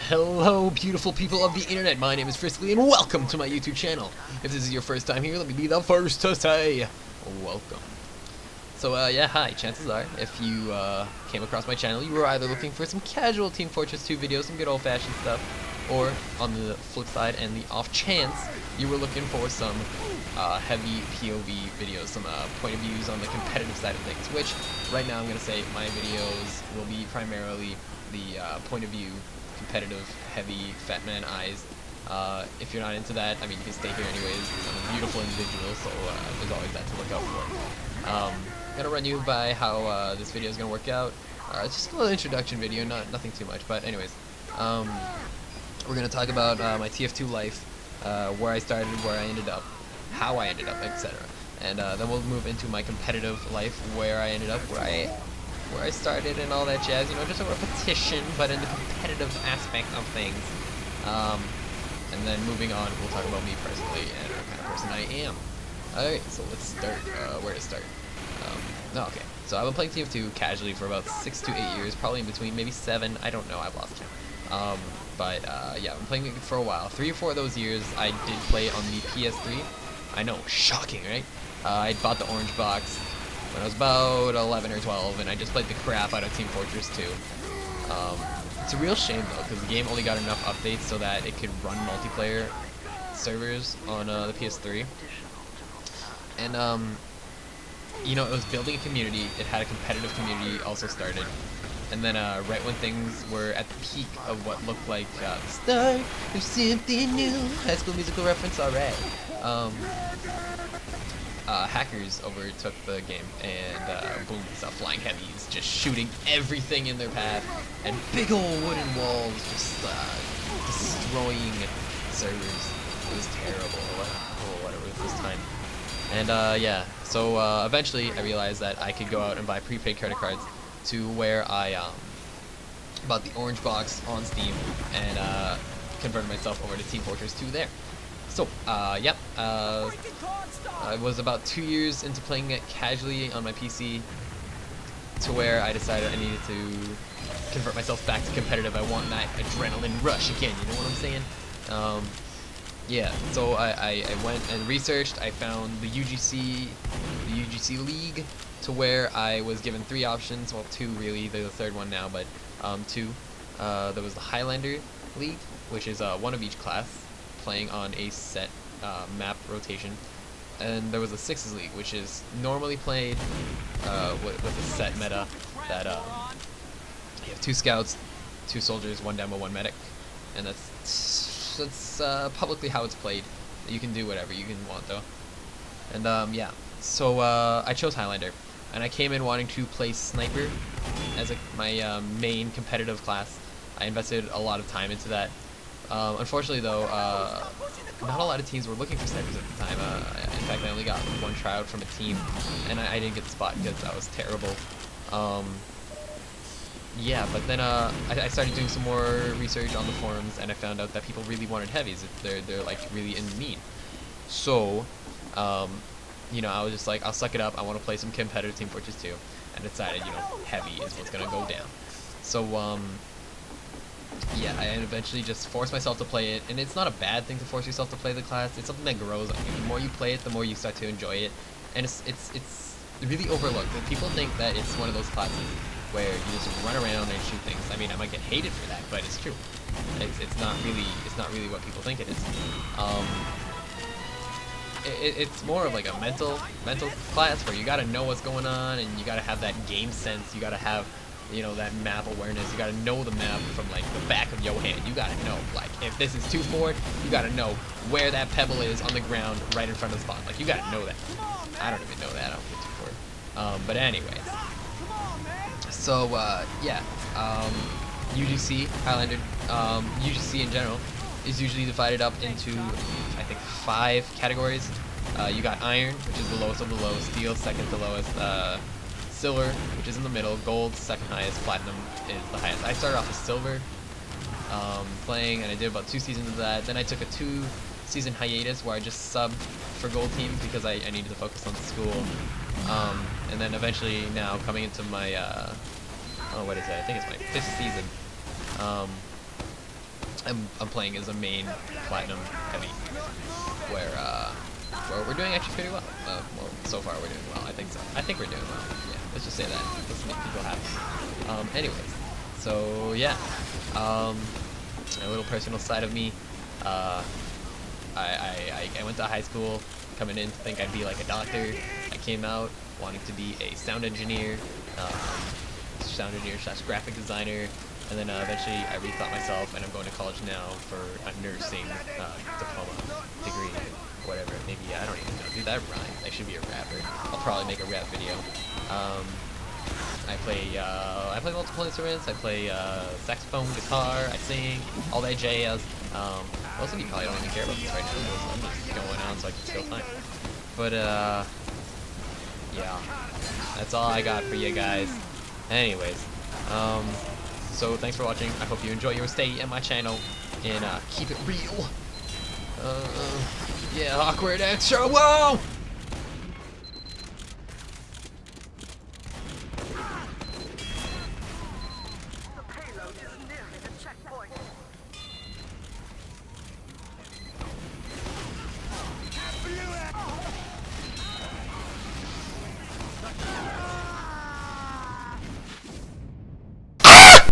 Hello, beautiful people of the internet. My name is Friskily, and welcome to my YouTube channel. If this is your first time here, let me be the first to say welcome. So, yeah, hi. Chances are, if you came across my channel, you were either looking for some casual Team Fortress 2 videos, some good old-fashioned stuff, or on the flip side and the off chance, you were looking for some heavy POV videos, some point of views on the competitive side of things, which right now I'm going to say my videos will be primarily the point of view, competitive, heavy, fat man eyes. If you're not into that, I mean, you can stay here anyways. I'm a beautiful individual, so there's always that to look out for. I'm gonna run you by how this video is gonna work out. It's just a little introduction video, nothing too much, but anyways, we're gonna talk about my TF2 life, where I started, where I ended up, how I ended up, etc. And then we'll move into my competitive life, where I ended up, where I started, and all that jazz. You know, just a repetition, but in the competitive aspect of things. And then moving on, we'll talk about me personally and what kind of person I am. Alright, so let's start. Where to start? Okay. So I've been playing TF2 casually for about 6 to 8 years, probably in between, maybe 7. I don't know. I've lost count. Yeah, I've been playing it for a while. 3 or 4 of those years, I did play on the PS3. I know, shocking, right? I bought the orange box when I was about 11 or 12, and I just played the crap out of Team Fortress 2. It's a real shame though, because the game only got enough updates so that it could run multiplayer servers on the PS3. And you know, it was building a community. It had a competitive community also started. And then right when things were at the peak of what looked like the start of something new, High School Musical reference, alright. Hackers overtook the game, and boom, we saw flying heavies just shooting everything in their path, and big old wooden walls just destroying servers. It was terrible. Whatever this time. And yeah, so eventually I realized that I could go out and buy prepaid credit cards, to where I bought the orange box on Steam and converted myself over to Team Fortress 2 there. So, yep, I was about 2 years into playing it casually on my PC, to where I decided I needed to convert myself back to competitive. I want that adrenaline rush again, you know what I'm saying? Yeah, so I went and researched. I found the UGC League, to where I was given 3 options, well 2 really, they're the 3rd one now, but 2. There was the Highlander League, which is 1 of each class, playing on a set map rotation, and there was a Sixes League, which is normally played with a set meta that you have 2 scouts, 2 soldiers, 1 demo, 1 medic, and that's publicly how it's played. You can do whatever you can want though. And yeah, so I chose Highlander, and I came in wanting to play Sniper as my main competitive class. I invested a lot of time into that. Unfortunately though, not a lot of teams were looking for snipers at the time. In fact, I only got 1 tryout from a team, and I didn't get the spot because I was terrible. Yeah, but then I started doing some more research on the forums, and I found out that people really wanted heavies. They're like really in need. So, you know, I was just like, I'll suck it up. I want to play some competitive Team Fortress 2, and decided, you know, heavy is what's gonna go down. So, yeah, I eventually just forced myself to play it, and it's not a bad thing to force yourself to play the class. It's something that grows on you. The more you play it, the more you start to enjoy it, and it's really overlooked. People think that it's one of those classes where you just run around and shoot things. I mean, I might get hated for that, but it's true. It's not really what people think it is. It's more of like a mental class where you gotta know what's going on, and you gotta have that game sense. You gotta have, you know, that map awareness. You gotta know the map from like the back of your hand. You gotta know, like, if this is too forward, you gotta know where that pebble is on the ground right in front of the spawn. Like, you gotta know that. I don't even know that. I don't get too forward. But anyways. So, yeah, UGC, Highlander, UGC in general is usually divided up into, I think, 5 categories. You got Iron, which is the lowest of the low, Steel, second to lowest, Silver, which is in the middle, Gold, second highest, Platinum is the highest. I started off as Silver, playing, and I did about 2 seasons of that. Then I took a 2-season hiatus where I just subbed for Gold teams because I needed to focus on school. And then eventually now coming into my, what is it? I think it's my 5th season. I'm playing as a main platinum heavy, where we're doing actually pretty well. Well, so far we're doing well. I think so. I think we're doing well. Yeah, let's just say that. Let's make people happy. Anyways, so yeah, a little personal side of me. I went to high school coming in to think I'd be like a doctor. I came out wanting to be a sound engineer / graphic designer, and then eventually I rethought myself, and I'm going to college now for a nursing diploma degree, whatever. Maybe, I don't even know. Dude, that rhymes. I should be a rapper. I'll probably make a rap video. I play multiple instruments. I play saxophone, guitar. I sing, all that jazz. Most of you probably don't even care about this right now, because I'm just going on so I can kill time. But yeah, that's all I got for you guys. Anyways, so thanks for watching. I hope you enjoy your stay at my channel, and keep it real. Yeah, awkward extra. Whoa!